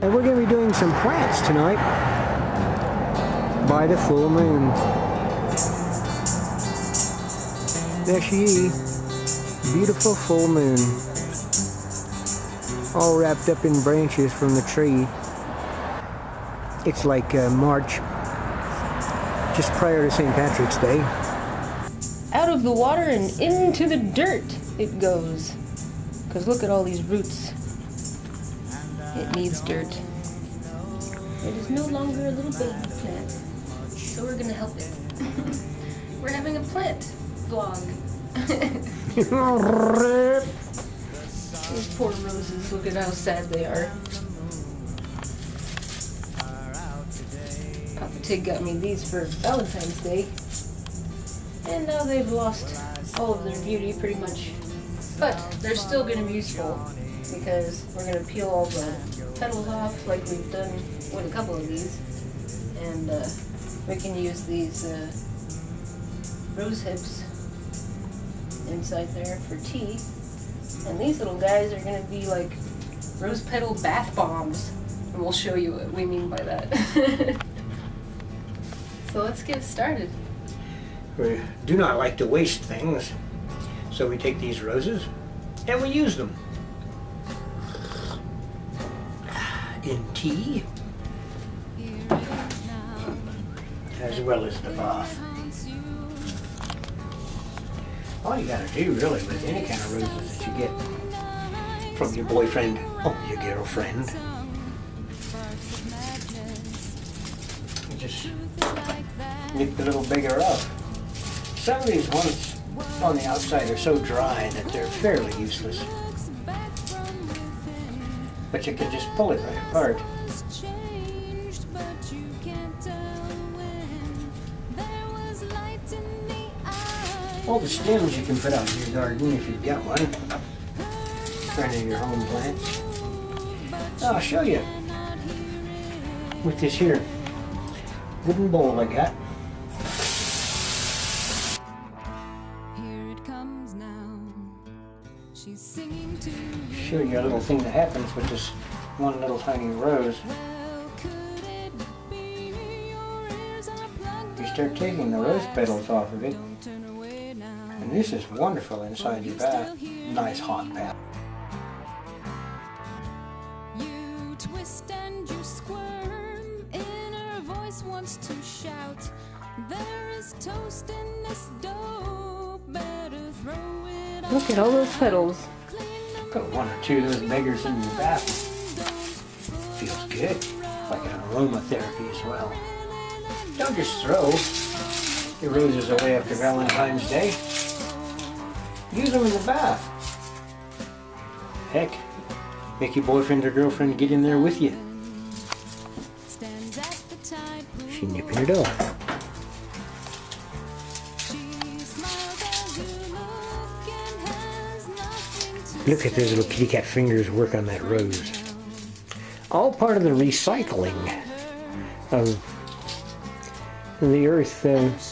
And we're going to be doing some plants tonight by the full moon. There she is, beautiful full moon, all wrapped up in branches from the tree. It's like March, just prior to St. Patrick's Day. Out of the water and into the dirt it goes. Because look at all these roots. It needs dirt. It is no longer a little baby plant, so we're gonna help it. We're having a plant vlog. These poor roses, look at how sad they are. Papa Tig got me these for Valentine's Day, and now they've lost all of their beauty pretty much. But they're still gonna be useful, because we're going to peel all the petals off like we've done with a couple of these, and we can use these rose hips inside there for tea, and these little guys are going to be like rose petal bath bombs, and we'll show you what we mean by that. So let's get started. We do not like to waste things, so we take these roses and we use them in tea, as well as the bath. All you gotta do really with any kind of roses that you get from your boyfriend or your girlfriend, you just nip the little bigger up. Some of these ones on the outside are so dry that they're fairly useless. But you can just pull it right apart. All the stems you can put out in your garden if you've got one, for any of your home plants. I'll show you with this here wooden bowl I got. Show you a little thing that happens with this one little tiny rose. You start taking the rose petals off of it, and this is wonderful inside your bath. Nice hot bath. You twist and you squirm, inner voice wants to shout, there is toast in this dough, better throw it up. Look at all those petals. Put one or two of those beggars in your bath. Feels good. Like an aromatherapy as well. Don't just throw your roses away after Valentine's Day. Use them in the bath. Heck, make your boyfriend or girlfriend get in there with you. She's nipping it off. Look at those little kitty cat fingers work on that rose. All part of the recycling of the earth.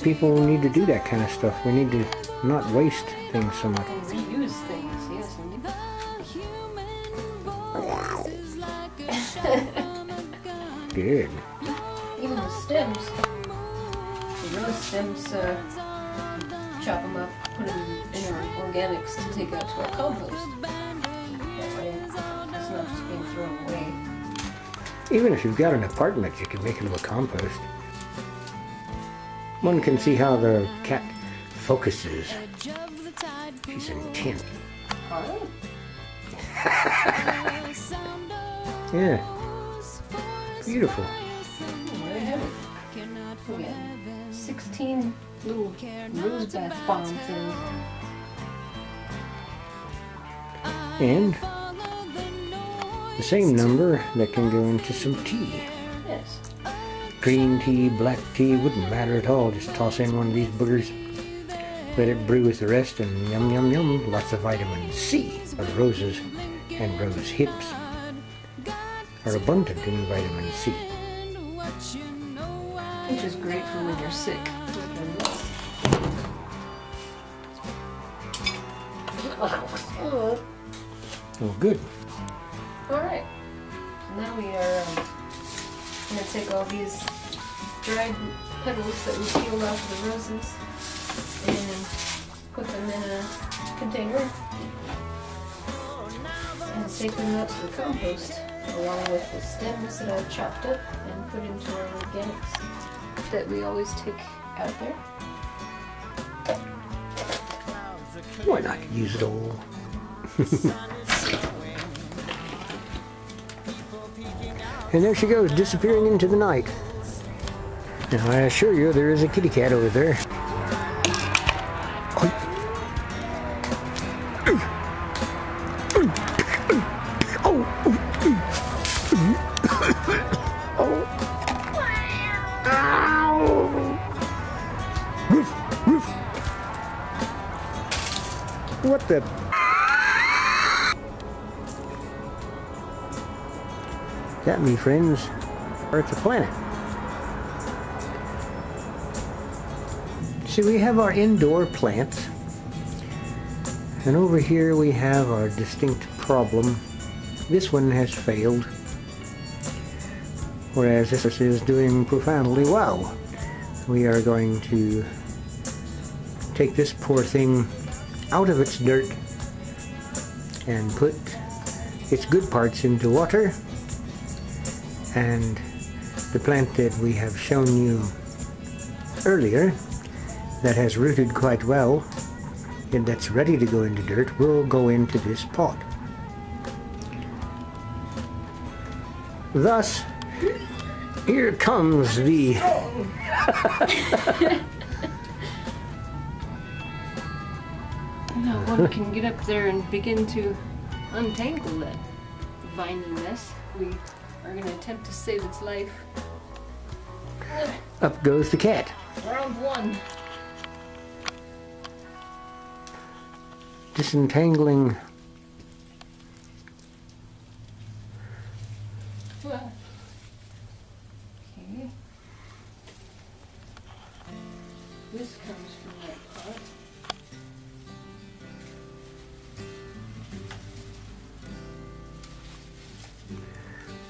People need to do that kind of stuff. We need to not waste things so much. And reuse things, yes. Good. Even the stems. The rose stems, chop them up, put them in our organics to take out to our compost. That way it's not just being thrown away. Even if you've got an apartment, you can make a little compost. One can see how the cat focuses. She's intent. Yeah. Beautiful. There you have it. We got 16 little rose bath bomb things. And the same number that can go into some tea. Yes. Green tea, black tea, wouldn't matter at all. Just toss in one of these boogers, let it brew with the rest, and yum yum yum, lots of vitamin C. Of roses and rose hips are abundant in vitamin C. Which is great for when you're sick. Oh, good. Alright. Now we are going to take all these dried petals that we peeled off of the roses and put them in a container and take them out to the compost along with the stems that I've chopped up and put into our organics that we always take out there. Why not use it all? And there she goes, disappearing into the night. Now I assure you there is a kitty cat over there. What the? That, me friends, Earth's a planet. See, we have our indoor plants, and over here we have our distinct problem. This one has failed, whereas this is doing profoundly well. We are going to take this poor thing out of its dirt and put its good parts into water, and the plant that we have shown you earlier that has rooted quite well and that's ready to go into dirt will go into this pot. Thus, here comes the Now one can get up there and begin to untangle that viney mess. We are going to attempt to save its life. Up goes the cat. Round one. Disentangling. Okay. This comes from that pot.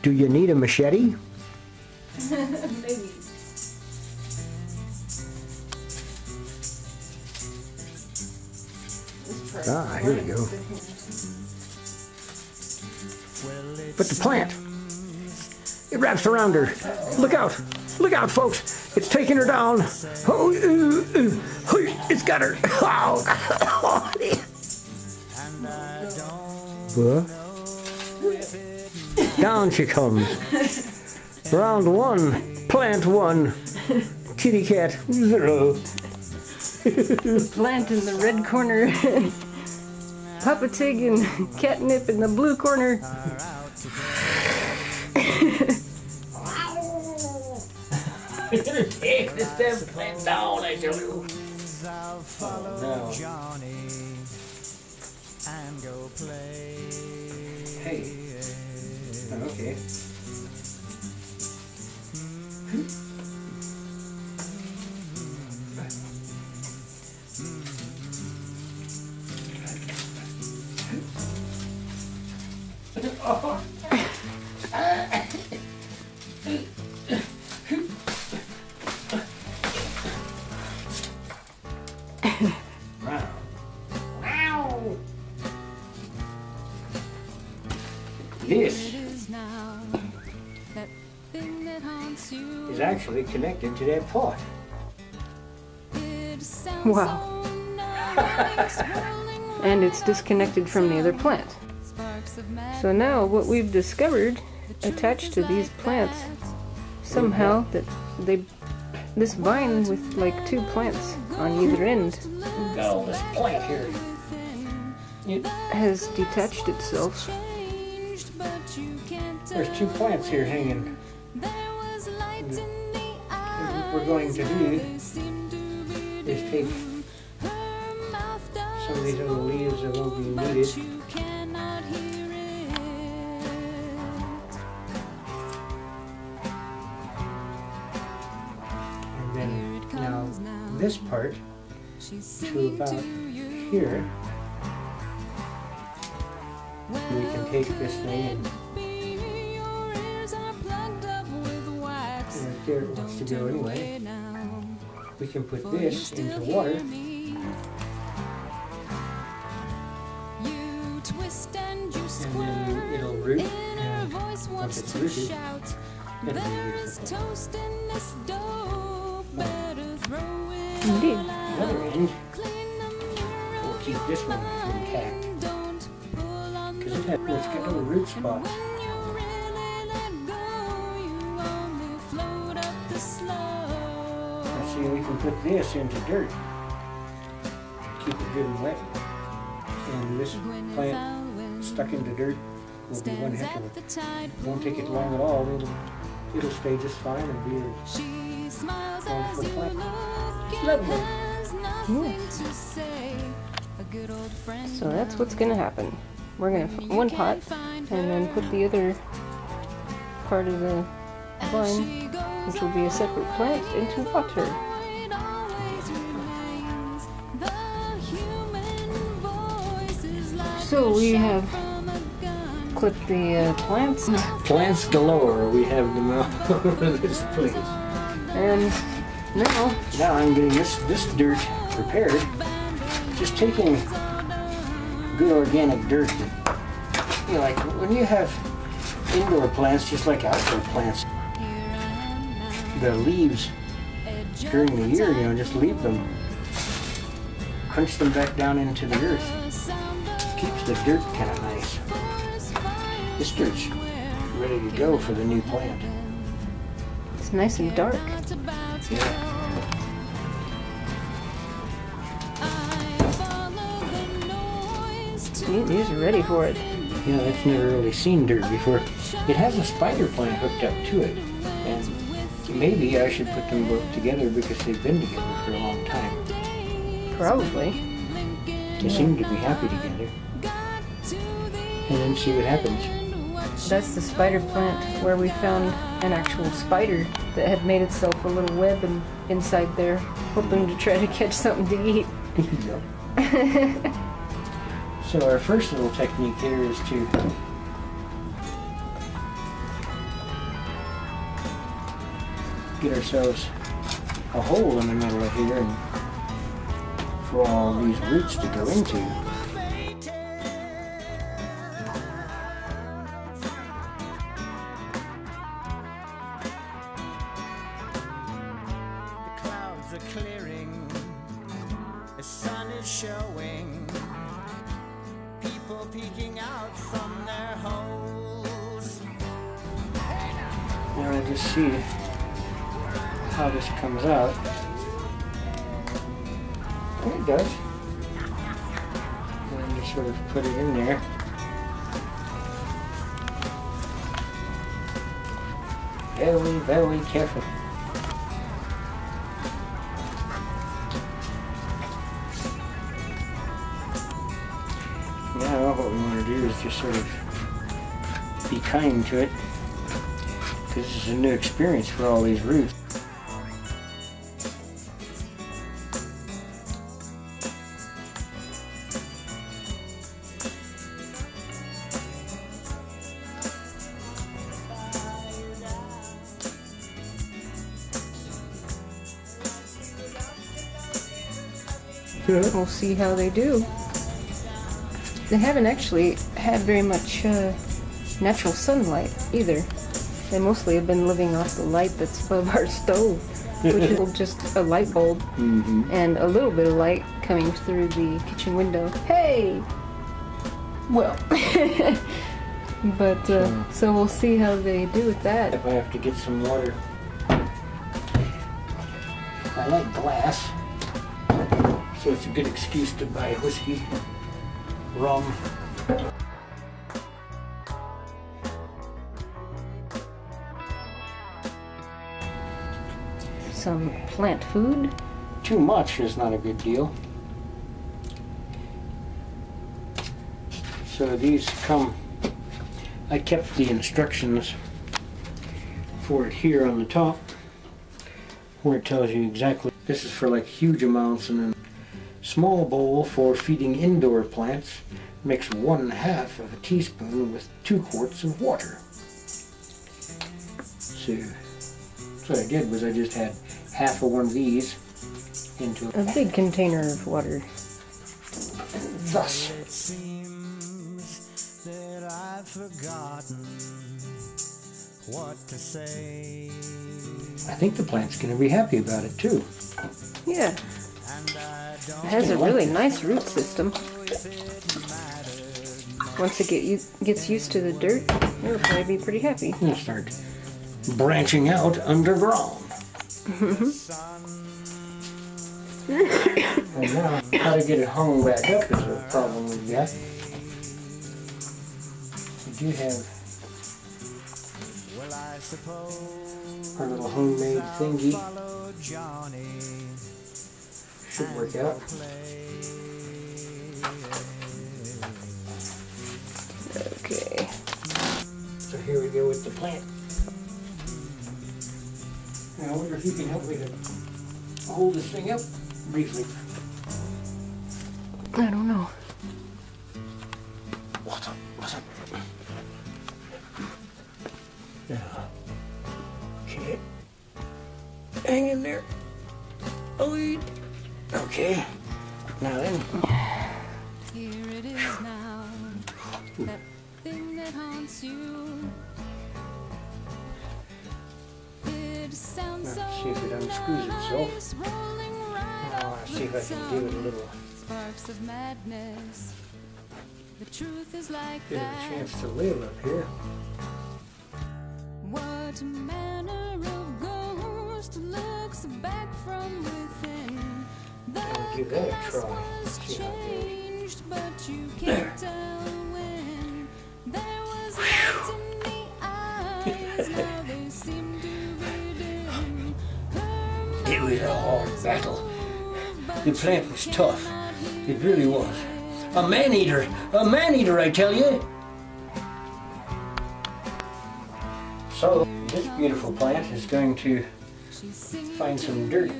Do you need a machete? Maybe. Ah, here we go. But the plant, it wraps around her. Look out! Look out, folks! It's taking her down. Oh, it's got her. What? Down she comes. Round one, plant one, kitty cat 0. Plant in the red corner, Papa Tig and Cat Nip in the blue corner. You're gonna take this damn plant down, I tell you. No. Hey. Okay. Oh. This is actually connected to that pot. Wow. And it's disconnected from the other plant. So now what we've discovered attached to these plants somehow that this vine with like 2 plants on either end Got all this plant here. it has detached itself. There's 2 plants here hanging. What we're going to do is take some of these little leaves that won't be needed. And then now this part to about here, we can take this thing and there it wants to go anyway. We can put this into water. And then it'll root. And once it's rooted, it'll be beautiful. Indeed. The other end, we'll keep this one intact. Because it's got little root spots. Let's see, we can put this into dirt. Keep it good and wet. And this plant stuck into dirt will be one heck of it. Won't take it long at all. It'll stay just fine and be a wonderful plant. It's lovely. Yeah. So that's what's going to happen. We're going to one pot and then put the other part of the vine, which will be a separate plant, into water. So we have clipped the plants. Plants galore, we have them all over this place. And now I'm getting this dirt prepared. Just taking good organic dirt. You know, like when you have indoor plants, just like outdoor plants, the leaves during the year, you know, just leave them, crunch them back down into the earth. Keeps the dirt kind of nice. This dirt's ready to go for the new plant. It's nice and dark. Yeah. These are ready for it. Yeah, that's never really seen dirt before. It has a spider plant hooked up to it, and maybe I should put them both together because they've been together for a long time. Probably. They seem to be happy together. And then see what happens. That's the spider plant where we found an actual spider that had made itself a little web inside there, hoping to try to catch something to eat. Yep. So our first little technique here is to get ourselves a hole in the middle of here and for all these roots to go into. The clouds are clearing, the sun is showing. People peeking out from their holes. Now we'll just see how this comes out. And it does. And just sort of put it in there. Very, very careful. Now what we want to do is just sort of be kind to it, because this is a new experience for all these roots. We'll see how they do. They haven't actually had very much natural sunlight either. They mostly have been living off the light that's above our stove, which is just a light bulb and a little bit of light coming through the kitchen window. Hey! Well, but so we'll see how they do with that. If I have to get some water. I like glass, so it's a good excuse to buy whiskey, rum. Some plant food. Too much is not a good deal. So these come, I kept the instructions for it here on the top, where it tells you exactly. This is for like huge amounts, and then small bowl for feeding indoor plants. Mix 1/2 of a teaspoon with 2 quarts of water. So So what I did was I just had half of one of these into A big container of water. thus. It seems that I've forgotten what to say. I think the plant's going to be happy about it too. Yeah. And I It don't has a really nice root system. Once it gets used to the dirt, it'll probably be pretty happy. It'll start branching out underground. And now, how to get it hung back up is a problem we've got. We do have well, I suppose our little homemade thingy. follow Johnny. Should work out. Okay. So here we go with the plant. Now I wonder if you can help me to hold this thing up briefly. I don't know. What's up? Now, okay. Hang in there. Oh, okay. Now then. Here it is now, that thing that haunts you. It sounds Now, so see if it unscrews itself. nice, rolling right Now, up I'll see if I can give it a little sparks of madness. The truth is like bit of a that. chance to live up here. What manner of ghost looks back from within? The I'll give that a glass try. was See how it goes. changed, but you can't tell when. There was light in the eyes, now they seem to be dim. It was a hard battle. The plant was tough. It really was. A man-eater! A man-eater, I tell you! So, this beautiful plant is going to find some dirt.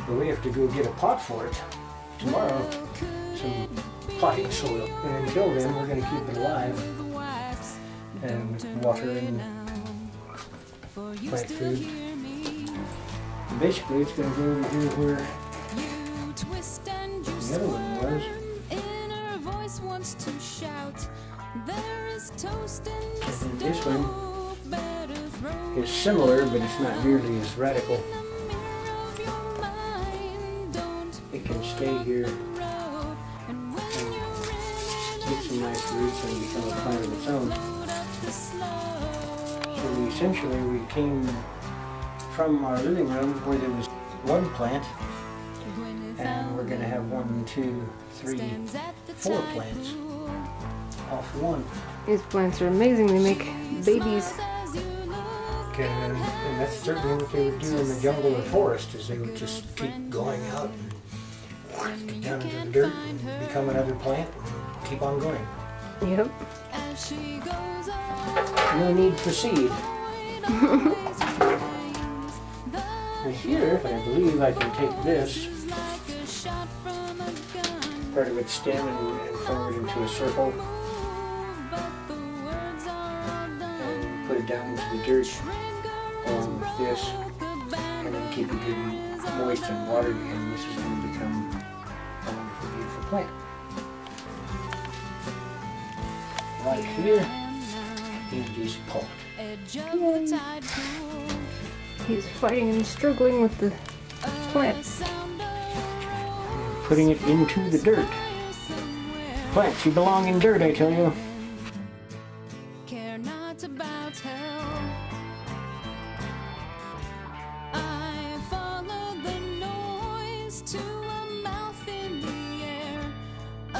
But we have to go get a pot for it tomorrow. Some potting soil. And until then, we're going to keep it alive. And water and plant food. And basically, it's going to go over here where the other one was. Inner voice wants to shout. There is toast in this And this one dough, better throw is similar, but it's not nearly as radical. in the mirror of your mind. Don't It can stay here road. And when and you're get some nice roots and become a plant of its own. load up the slow. So we came from our living room where there was one plant, and we're going to have 1, 2, 3, 4 plants off one. These plants are amazing. They make babies. And that's certainly what they would do in the jungle or forest, is they would just keep going out and get down into the dirt and become another plant and keep on going. Yep. No need for seed. And here, I believe I can take this, part of its stem, and form it into a circle, and put it down into the dirt along with this, and then keep it good and moist and watered, and this is going to become a wonderful, beautiful plant. Right here in this pot. He's fighting and struggling with the plant. Putting it into the dirt. Plants, you belong in dirt, I tell you. Care not about hell. I follow the noise to a mouth in the air. A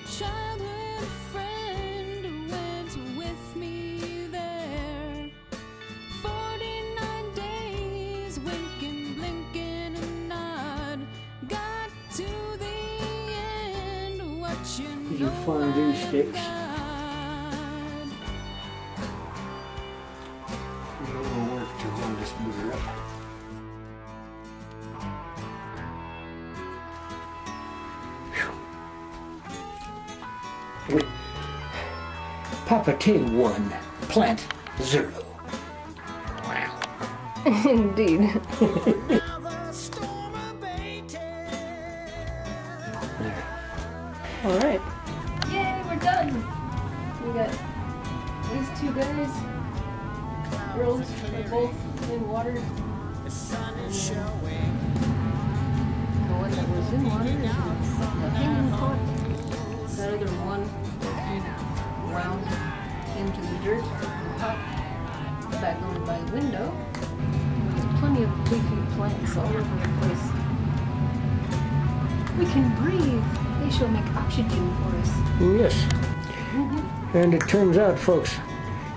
childhood friend went with me there. 49 days, winking, blinking, and nod. Got to the end, watching. These are fondue sticks. A little work to hold this booger up. Whew. Papa Tig 1, plant 0. Wow. Indeed. There. Alright. Yay, we're done! We got these two guys. Girls are both in water. The sun is showing. The one that was in water is the hanging pot. That other one wound into the dirt of the pot. Back over by the window. There's plenty of leafy plants all over the place. We can breathe. They shall make oxygen for us. Yes. And it turns out, folks,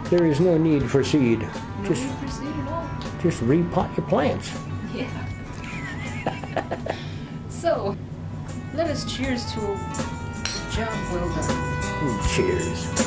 there is no need for seed. No need for seed at all. Just repot your plants. Yeah. So, let us cheers to a job well done. Cheers.